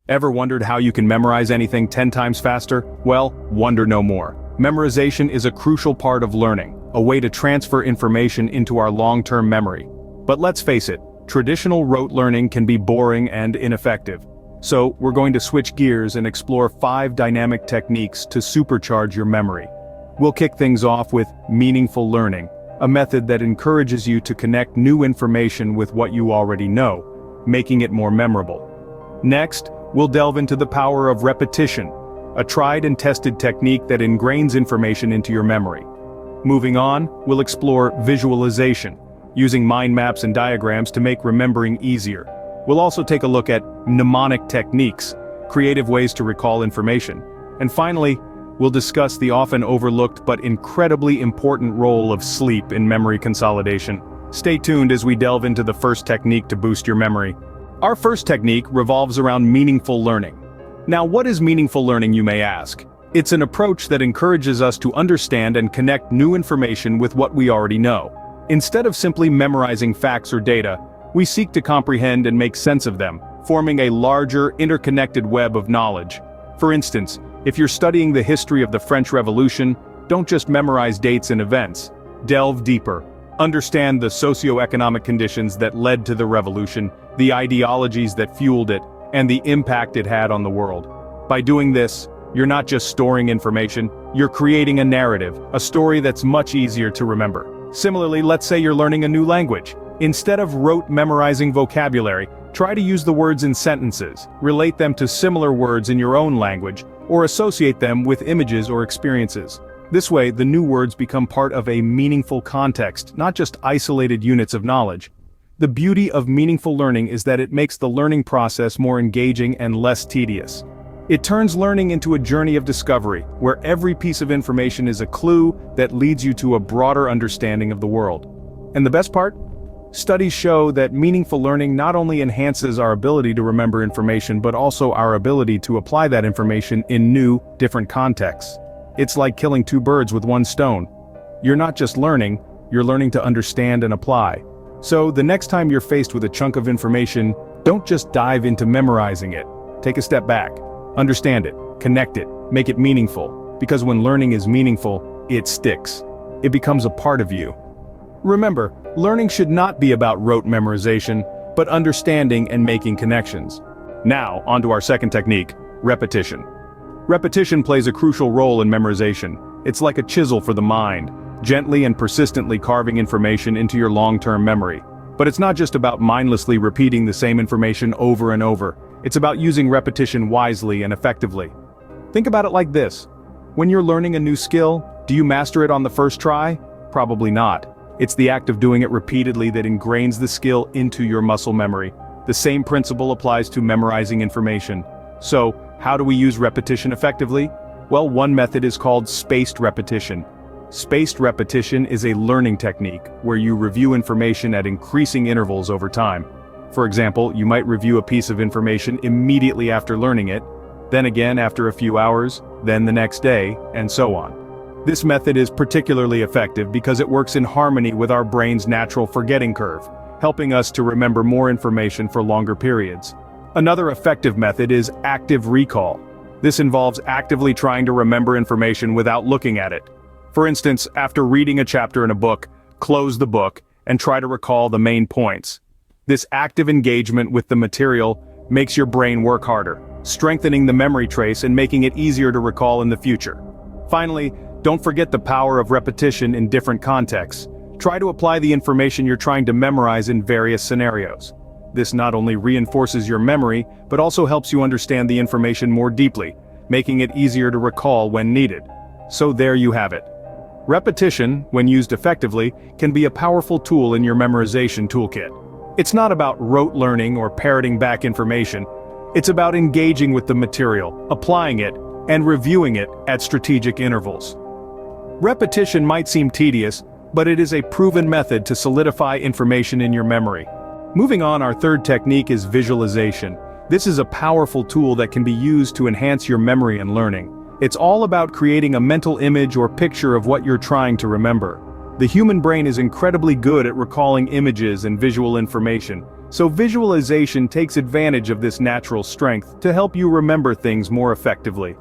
Ever wondered how you can memorize anything 10 times faster? Well, wonder no more. Memorization is a crucial part of learning, a way to transfer information into our long-term memory. But let's face it, traditional rote learning can be boring and ineffective. So, we're going to switch gears and explore 5 dynamic techniques to supercharge your memory. We'll kick things off with meaningful learning, a method that encourages you to connect new information with what you already know, making it more memorable. Next, we'll delve into the power of repetition, a tried and tested technique that ingrains information into your memory. Moving on, we'll explore visualization, using mind maps and diagrams to make remembering easier. We'll also take a look at mnemonic techniques, creative ways to recall information. And finally, we'll discuss the often overlooked but incredibly important role of sleep in memory consolidation. Stay tuned as we delve into the first technique to boost your memory. Our first technique revolves around meaningful learning. Now, what is meaningful learning, you may ask? It's an approach that encourages us to understand and connect new information with what we already know. Instead of simply memorizing facts or data, we seek to comprehend and make sense of them, forming a larger, interconnected web of knowledge. For instance, if you're studying the history of the French Revolution, don't just memorize dates and events. Delve deeper. Understand the socio-economic conditions that led to the revolution, the ideologies that fueled it, and the impact it had on the world. By doing this, you're not just storing information, you're creating a narrative, a story that's much easier to remember. Similarly, let's say you're learning a new language. Instead of rote memorizing vocabulary, try to use the words in sentences, relate them to similar words in your own language, or associate them with images or experiences. This way, the new words become part of a meaningful context, not just isolated units of knowledge. The beauty of meaningful learning is that it makes the learning process more engaging and less tedious. It turns learning into a journey of discovery, where every piece of information is a clue that leads you to a broader understanding of the world. And the best part? Studies show that meaningful learning not only enhances our ability to remember information but also our ability to apply that information in new, different contexts. It's like killing 2 birds with 1 stone. You're not just learning, you're learning to understand and apply. So, the next time you're faced with a chunk of information, don't just dive into memorizing it. Take a step back. Understand it, connect it, make it meaningful. Because when learning is meaningful, it sticks. It becomes a part of you. Remember, learning should not be about rote memorization, but understanding and making connections. Now, onto our second technique, repetition. Repetition plays a crucial role in memorization. It's like a chisel for the mind, gently and persistently carving information into your long-term memory. But it's not just about mindlessly repeating the same information over and over. It's about using repetition wisely and effectively. Think about it like this. When you're learning a new skill, do you master it on the first try? Probably not. It's the act of doing it repeatedly that ingrains the skill into your muscle memory. The same principle applies to memorizing information. So, how do we use repetition effectively? Well, one method is called spaced repetition. Spaced repetition is a learning technique where you review information at increasing intervals over time. For example, you might review a piece of information immediately after learning it, then again after a few hours, then the next day, and so on. This method is particularly effective because it works in harmony with our brain's natural forgetting curve, helping us to remember more information for longer periods. Another effective method is active recall. This involves actively trying to remember information without looking at it. For instance, after reading a chapter in a book, close the book and try to recall the main points. This active engagement with the material makes your brain work harder, strengthening the memory trace and making it easier to recall in the future. Finally, don't forget the power of repetition in different contexts. Try to apply the information you're trying to memorize in various scenarios. This not only reinforces your memory, but also helps you understand the information more deeply, making it easier to recall when needed. So there you have it. Repetition, when used effectively, can be a powerful tool in your memorization toolkit. It's not about rote learning or parroting back information. It's about engaging with the material, applying it, and reviewing it at strategic intervals. Repetition might seem tedious, but it is a proven method to solidify information in your memory. Moving on, our third technique is visualization. This is a powerful tool that can be used to enhance your memory and learning. It's all about creating a mental image or picture of what you're trying to remember. The human brain is incredibly good at recalling images and visual information, So visualization takes advantage of this natural strength to help you remember things more effectively.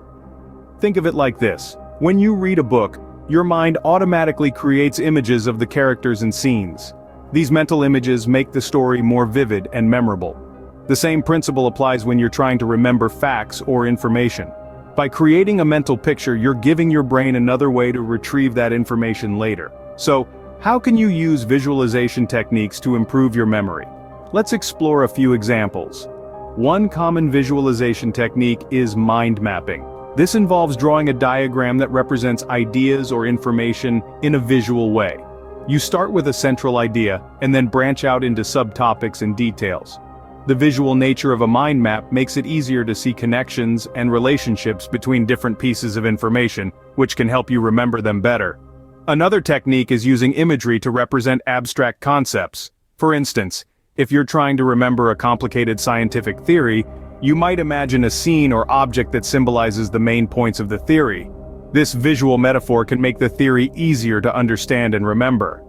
Think of it like this. When you read a book, your mind automatically creates images of the characters and scenes. These mental images make the story more vivid and memorable. The same principle applies when you're trying to remember facts or information. By creating a mental picture, you're giving your brain another way to retrieve that information later. So, how can you use visualization techniques to improve your memory? Let's explore a few examples. One common visualization technique is mind mapping. This involves drawing a diagram that represents ideas or information in a visual way. You start with a central idea, and then branch out into subtopics and details. The visual nature of a mind map makes it easier to see connections and relationships between different pieces of information, which can help you remember them better. Another technique is using imagery to represent abstract concepts. For instance, if you're trying to remember a complicated scientific theory, you might imagine a scene or object that symbolizes the main points of the theory. This visual metaphor can make the theory easier to understand and remember.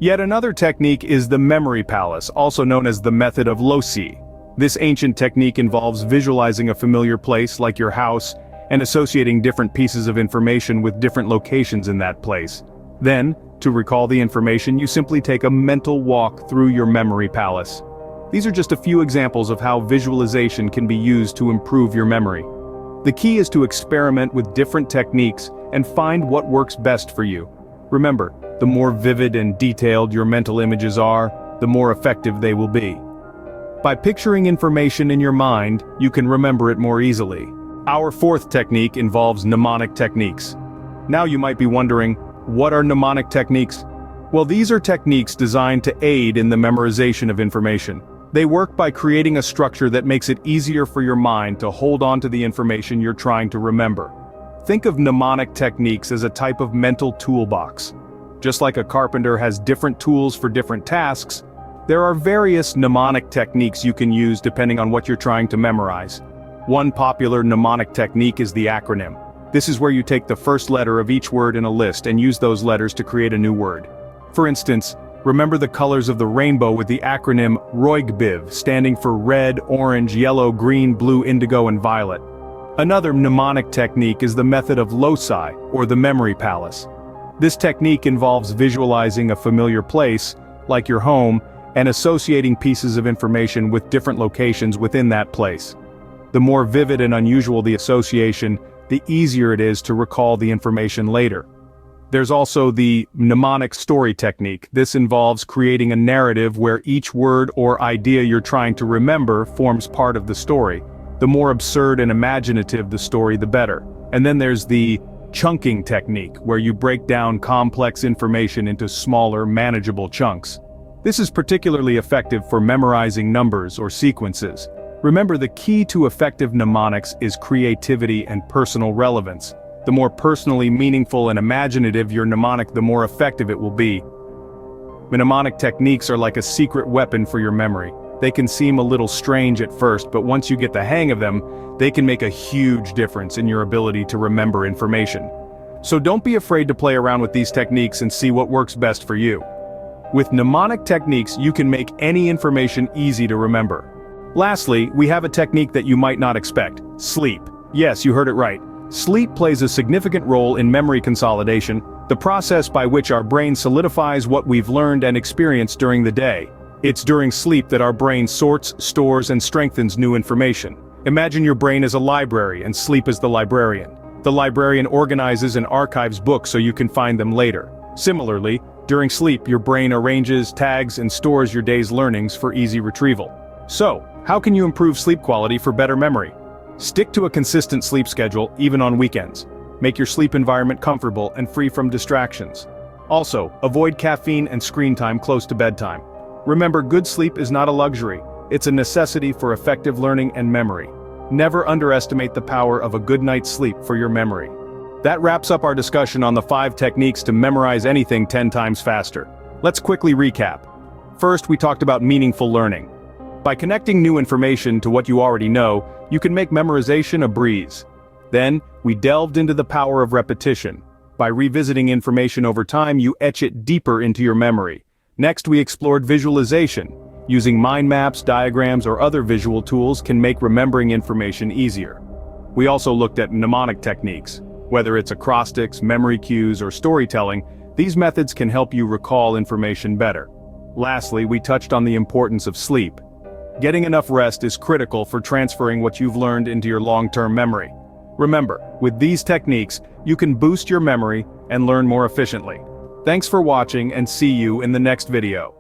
Yet another technique is the memory palace, also known as the method of loci. This ancient technique involves visualizing a familiar place like your house and associating different pieces of information with different locations in that place. Then, to recall the information, you simply take a mental walk through your memory palace. These are just a few examples of how visualization can be used to improve your memory. The key is to experiment with different techniques and find what works best for you. Remember, the more vivid and detailed your mental images are, the more effective they will be. By picturing information in your mind, you can remember it more easily. Our fourth technique involves mnemonic techniques. Now you might be wondering, what are mnemonic techniques? Well, these are techniques designed to aid in the memorization of information. They work by creating a structure that makes it easier for your mind to hold on to the information you're trying to remember. Think of mnemonic techniques as a type of mental toolbox. Just like a carpenter has different tools for different tasks, there are various mnemonic techniques you can use depending on what you're trying to memorize. One popular mnemonic technique is the acronym. This is where you take the first letter of each word in a list and use those letters to create a new word. For instance, remember the colors of the rainbow with the acronym ROIGBIV, standing for red, orange, yellow, green, blue, indigo, and violet. Another mnemonic technique is the method of loci, or the memory palace. This technique involves visualizing a familiar place, like your home, and associating pieces of information with different locations within that place. The more vivid and unusual the association, the easier it is to recall the information later. There's also the mnemonic story technique. This involves creating a narrative where each word or idea you're trying to remember forms part of the story. The more absurd and imaginative the story, the better. And then there's the chunking technique, where you break down complex information into smaller, manageable chunks. This is particularly effective for memorizing numbers or sequences. Remember, the key to effective mnemonics is creativity and personal relevance. The more personally meaningful and imaginative your mnemonic, the more effective it will be. Mnemonic techniques are like a secret weapon for your memory. They can seem a little strange at first, but once you get the hang of them, they can make a huge difference in your ability to remember information. So don't be afraid to play around with these techniques and see what works best for you. With mnemonic techniques, you can make any information easy to remember. Lastly, we have a technique that you might not expect: sleep. Yes, you heard it right. Sleep plays a significant role in memory consolidation, the process by which our brain solidifies what we've learned and experienced during the day. It's during sleep that our brain sorts, stores, and strengthens new information. Imagine your brain as a library and sleep as the librarian. The librarian organizes and archives books so you can find them later. Similarly, during sleep, your brain arranges, tags, and stores your day's learnings for easy retrieval. So, how can you improve sleep quality for better memory? Stick to a consistent sleep schedule, even on weekends. Make your sleep environment comfortable and free from distractions. Also, avoid caffeine and screen time close to bedtime. Remember, good sleep is not a luxury. It's a necessity for effective learning and memory. Never underestimate the power of a good night's sleep for your memory. That wraps up our discussion on the 5 techniques to memorize anything 10 times faster. Let's quickly recap. First, we talked about meaningful learning. By connecting new information to what you already know, you can make memorization a breeze. Then, we delved into the power of repetition. By revisiting information over time, you etch it deeper into your memory. Next, we explored visualization. Using mind maps, diagrams, or other visual tools can make remembering information easier. We also looked at mnemonic techniques. Whether it's acrostics, memory cues, or storytelling, these methods can help you recall information better. Lastly, we touched on the importance of sleep. Getting enough rest is critical for transferring what you've learned into your long-term memory. Remember, with these techniques, you can boost your memory and learn more efficiently. Thanks for watching and see you in the next video.